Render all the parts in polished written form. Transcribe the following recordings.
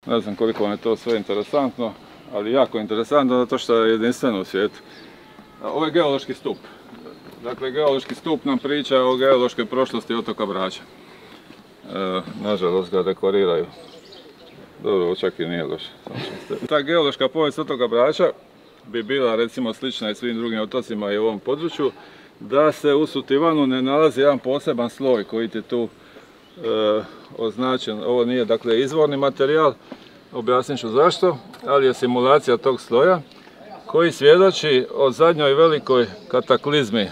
Ne znam koliko vam je to sve interesantno, ali jako interesantno zato što je jedinstveno u svijetu. Ovo je geološki stup. Dakle, geološki stup nam priča o geološkoj prošlosti otoka Brača. Nažalost ga dekoriraju. Dobro, čak i nije loše. Ta geološka povijest otoka Brača bi bila recimo slična i svim drugim otocima i u ovom području, da se u Sutivanu ne nalazi jedan poseban sloj koji je tu označen. Ovo nije dakle izvorni materijal, objasnit ću zašto, ali je simulacija tog sloja koji svjedoči o zadnjoj velikoj kataklizmi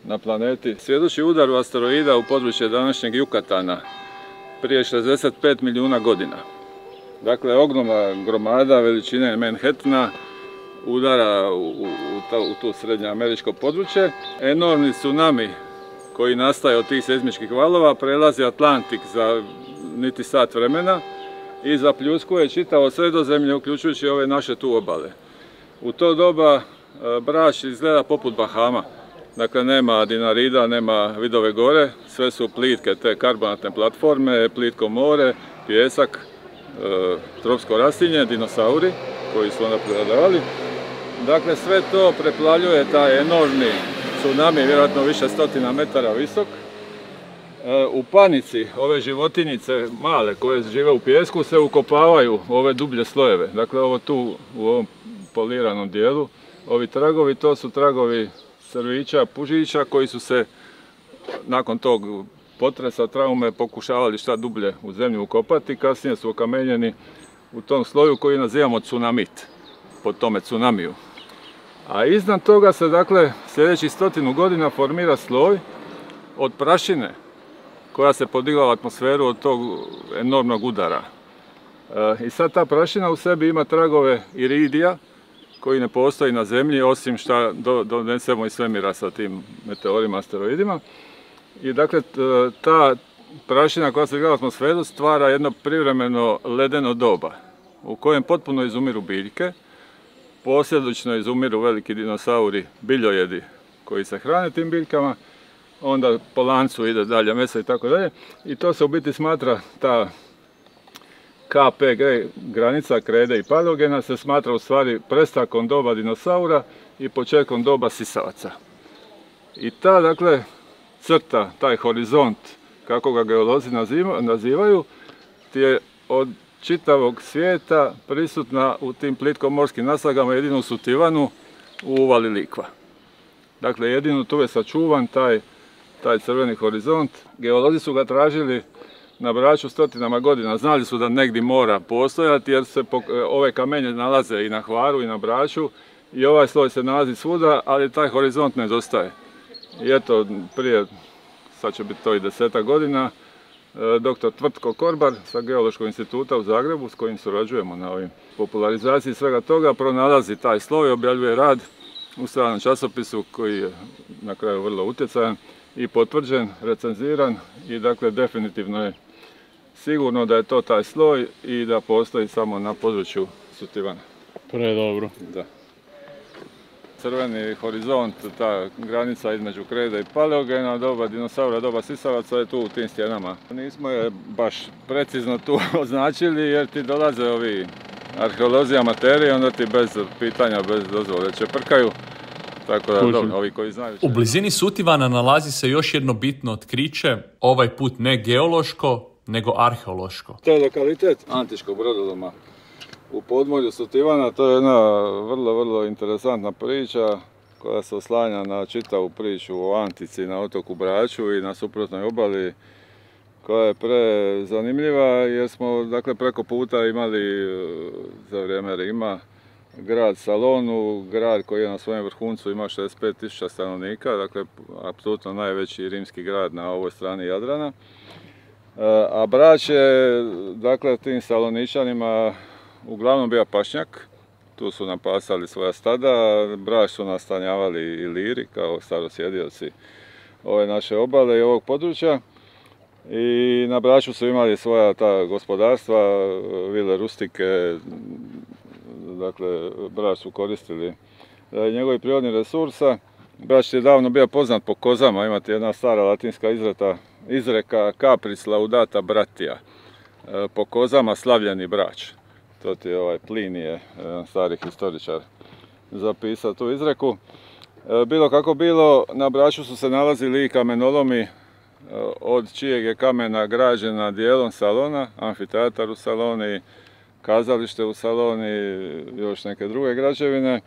na planeti. Svjedoči udaru asteroida u područje današnjeg Jukatana prije 65 milijuna godina. Dakle, ogromna gromada veličine Manhattana udara u tu srednjoameričko područje. Enormni tsunami koji nastaje od tih seizmičkih valova prelazi Atlantik za niti sat vremena i zapljuskuje čitavo Sredozemlje, uključujući ove naše tu obale. U to doba Brač izgleda poput Bahama. Dakle, nema Dinarida, nema Vidove gore, sve su plitke te karbonatne platforme, plitko more, pijesak, tropsko rastinje, dinosauri koji su onda prevladavali. Dakle, sve to preplavljuje taj enormni tsunami, vjerojatno više stotina metara visok. U panici ove životinjice male koje žive u pijesku se ukopavaju u ove dublje slojeve. Dakle, ovo tu u ovom poliranom dijelu, ovi tragovi, to su tragovi srvića, pužića koji su se nakon tog potresa, traume pokušavali šta dublje u zemlju ukopati, kasnije su okamenjeni u tom sloju koji nazivamo tsunamit, po tome tsunamiju. A iznad toga se, dakle, sljedećih 100 godina formira sloj od prašine koja se podigla u atmosferu od tog enormnog udara. I sad ta prašina u sebi ima tragove iridija koji ne postoji na zemlji osim što donesemo iz svemira sa tim meteorima, asteroidima. I dakle, ta prašina koja se digla u atmosferu stvara jedno privremeno ledeno doba u kojem potpuno izumiru biljke, posljedično izumiru veliki dinosauri, biljojedi koji se hrane tim biljkama, onda po lancu ide dalje meso i tako dalje. I to se u biti smatra, ta KPG granica krede i palogena se smatra u stvari prestankom doba dinosaura i početkom doba sisavaca. I ta, dakle, crta, taj horizont, kako ga geolozi nazivaju, je od čitavog svijeta prisutna u tim plitkomorskim naslagama, jedino u Sutivanu, u uvali Likva. Dakle, jedino tu je sačuvan taj crveni horizont. Geolozi su ga tražili na Braču stotinama godina. Znali su da negdje mora postojati jer se ove kamenje nalaze i na Hvaru i na Braču i ovaj sloj se nalazi svuda, ali taj horizont nedostaje. I eto, prije, sad će biti to i 10 godina, dr. Tvrtko Korbar sa Geološkog instituta u Zagrebu, s kojim surađujemo na ovim popularizaciji svega toga, pronalazi taj sloj, objavljuje rad u stranom časopisu koji je na kraju vrlo utjecajan i potvrđen, recenziran i dakle definitivno je sigurno da je to taj sloj i da postoji samo na području Sutivana. Predobro. Da. Crveni horizont, ta granica između krede i paleogena, doba dinosaura, doba sisavaca je tu u tim stjenama. Nismo je baš precizno tu označili jer ti dolaze ovi arheolozi amateri i onda ti bez pitanja, bez dozvole čeprkaju. Tako da, dobro, ovi koji znaju će... U blizini Sutivana nalazi se još jedno bitno otkriće, ovaj put ne geološko, nego arheološko. To je lokalitet antičkog brodoloma u podmorju Sutivana. To je jedna vrlo interesantna priča koja se oslanja na čitavu priču o antici na otoku Braču i na suprotnoj obali, koja je prezanimljiva jer smo, dakle, preko puta imali za vrijeme Rima grad Salonu, grad koji je na svojem vrhuncu ima 65.000 stanovnika, dakle apsolutno najveći rimski grad na ovoj strani Jadrana. A Brač je, dakle, tim Saloničanima uglavnom bio pašnjak, tu su napasali svoja stada, Brač su nastanjavali i Liri kao starosjedioci ove naše obale i ovog područja. I na Braču su imali svoja ta gospodarstva, vile rustike, dakle Brač su koristili njegovi prirodni resursa. Brač je davno bio poznat po kozama, imate jedna stara latinska izreka Capris laudata bratia. po kozama slavljeni Brač. To ti je Plinije, jedan stari historičar, zapisao tu izreku. Bilo kako bilo, na Braču su se nalazili i kamenolomi od čijeg je kamena građena dijelom Salona, amfiteatar u Saloni, kazalište u Saloni, još neke druge građevine,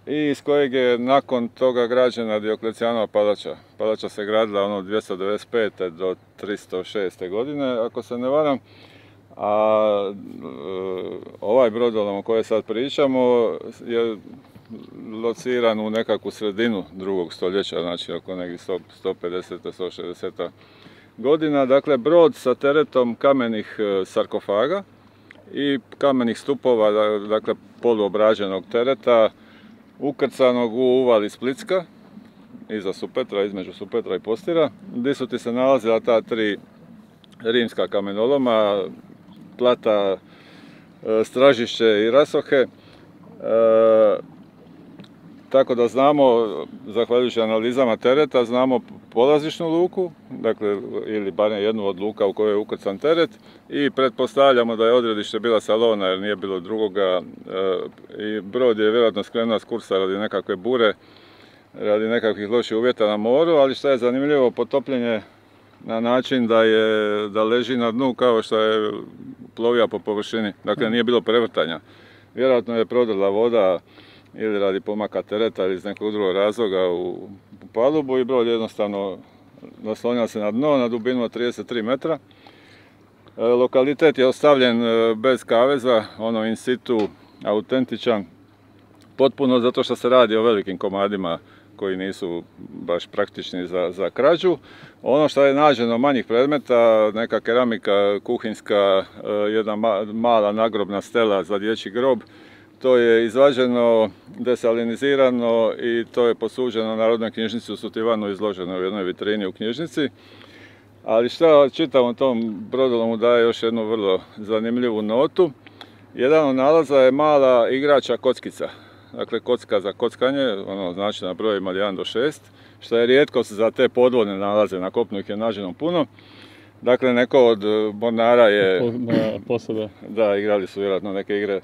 i iz kojeg je nakon toga građena Dioklecijanova palača. Palača se gradila od 295. do 306. godine, ako se ne varam. A ovaj brodolom o kojem sad pričamo je lociran u nekakvu sredinu drugog stoljeća, znači oko nekih 150. 160. godina. Dakle, brod sa teretom kamenih sarkofaga i kamenih stupova, dakle poluobrađenog tereta, ukrcanog u uvali Splitska, iza Supetra, između Supetra i Postira, gdje su ti se nalazila ta tri rimska kamenoloma, Plata, Stražišće i Rasohe. Tako da znamo, zahvaljujući analizama tereta, znamo polazišnu luku, dakle, ili barem jednu od luka u kojoj je ukrcan teret, i pretpostavljamo da je odredište bila Salona jer nije bilo drugoga, i brod je vjerojatno skrenuo s kursa radi nekakve bure, radi nekakvih loših uvjeta na moru, ali što je zanimljivo, potopljenje na način da leži na dnu kao što je plovio po površini, dakle nije bilo prevrtanja. Vjerojatno je prodrla voda ili radi pomaka tereta ili iz nekog drugog razloga u palubu i brod jednostavno naslonio se na dno na dubinu od 33 metra. Lokalitet je ostavljen bez kaveza, ono in situ, autentičan, potpuno zato što se radi o velikim komadima koji nisu baš praktični za krađu. Ono što je nađeno manjih predmeta, neka keramika kuhinjska, jedna mala nagrobna stela za dječji grob, to je izvađeno, desalinizirano i to je posuđeno Narodnoj knjižnici u Sutivanu, izloženo u jednoj vitrini u knjižnici. Ali što čitavom tom brodolomu daje još jednu vrlo zanimljivu notu. Jedan od nalaza je mala igrača kockica. Dakle, kocka za kockanje, ono znači na brojima 1 do 6, što je rijetkost za te podvodne nalaze, na kopnu ih je nađeno puno. Dakle, neko od mornara je... Posada. Da, igrali su vjerojatno neke igre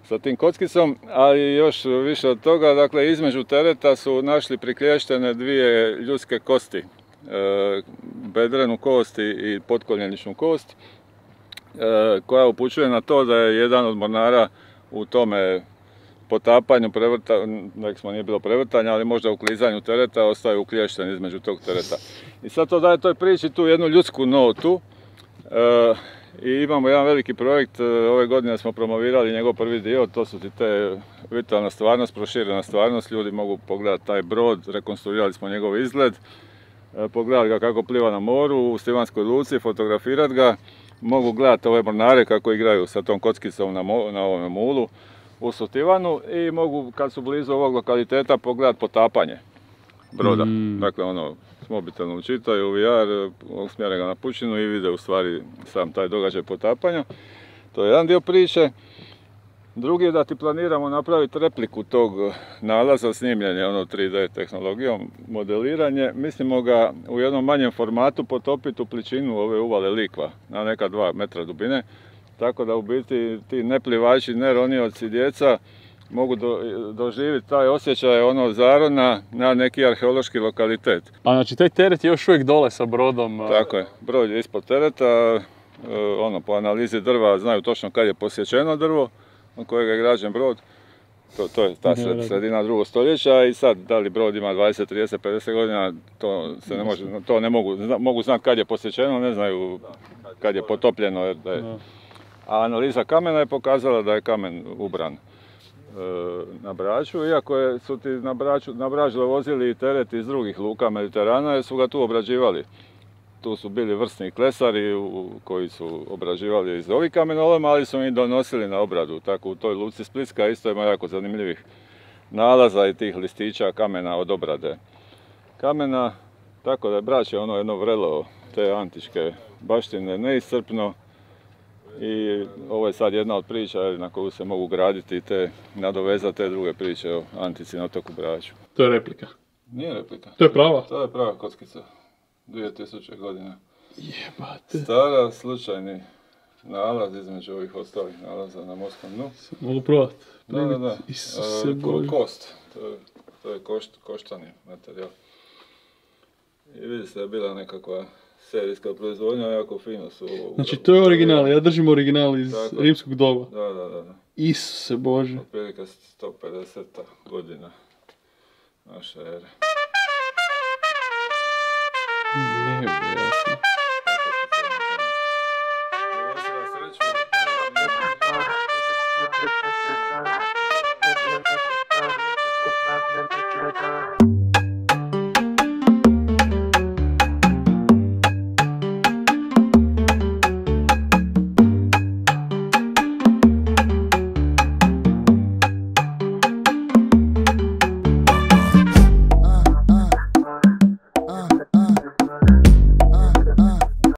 sa tim kockicom, ali još više od toga, dakle, između tereta su našli priklještene dvije ljudske kosti, bedrenu kost i potkoljeničnu kost, koja upućuje na to da je jedan od mornara u tome potapanju, rekli smo nije bilo prevrtanja, ali možda u klizanju tereta ostaje uklješten između tog tereta. I sad to daje toj priči tu jednu ljudsku notu. I imamo jedan veliki projekt, ove godine smo promovirali njegov prvi dio, to su ti te virtualna stvarnost, proširena stvarnost, ljudi mogu pogledati taj brod, rekonstruirali smo njegov izgled, pogledati ga kako pliva na moru, u Stivanskoj luci, fotografirati ga, mogu gledati ove mornare kako igraju sa tom kockicom na ovome mulu u Sutivanu i mogu, kad su blizu ovog lokaliteta, pogledati potapanje broda. Dakle, ono, s mobitelom čitaju VR, usmjere ga na pučinu i vide u stvari sam taj događaj potapanja. To je jedan dio priče. Drugi je da ti planiramo napraviti repliku tog nalaza, snimljenje 3D tehnologijom, modeliranje. Mislimo ga u jednom manjem formatu potopiti u pličinu ove uvale Likva na neka 2 metra dubine. Tako da u biti ti neplivači, neronioci, djeca mogu doživjeti taj osjećaj zarona na neki arheološki lokalitet. A znači taj teret je još uvijek dole sa brodom? Tako je, brod je ispod tereta, po analizi drva znaju točno kad je posjećeno drvo na kojeg je građen brod. To je ta sredina drugog stoljeća i sad da li brod ima 20, 30, 50 godina, to se ne može, to ne mogu znati kad je posjećeno, ne znaju kad je potopljeno. A analiza kamena je pokazala da je kamen ubran na Braču, iako su ti na Brač dovozili i teret iz drugih luka Mediterana jer su ga tu obrađivali. Tu su bili vrsni klesari koji su obrađivali iz ovih kamenoloma, ali su im donosili na obradu. Tako u toj luci Splitska isto ima jako zanimljivih nalaza i tih listića kamena od obrade kamena. Tako da je Brač je jedno vrelo te antičke baštine, neiscrpno. I ovo je sad jedna od priča na koju se mogu graditi i nadovezati te druge priče o antici na otoku Braču. To je replika? Nije replika. To je prava? To je prava kockica. 2000 godina. Jebate. Stara, slučajni nalaz između ovih ostalih nalaza na morskom dnu. Mogu provat. Da. Isuse Bože. Kost. To je koštani materijal. I vidi se da je bila nekakva serijska proizvodnja, jako fino su ovo. Znači to je original, ja držim original iz Tako. rimskog doba. Da. Isuse Bože. Otprilike 150. godina naše ere. Ne, jasno.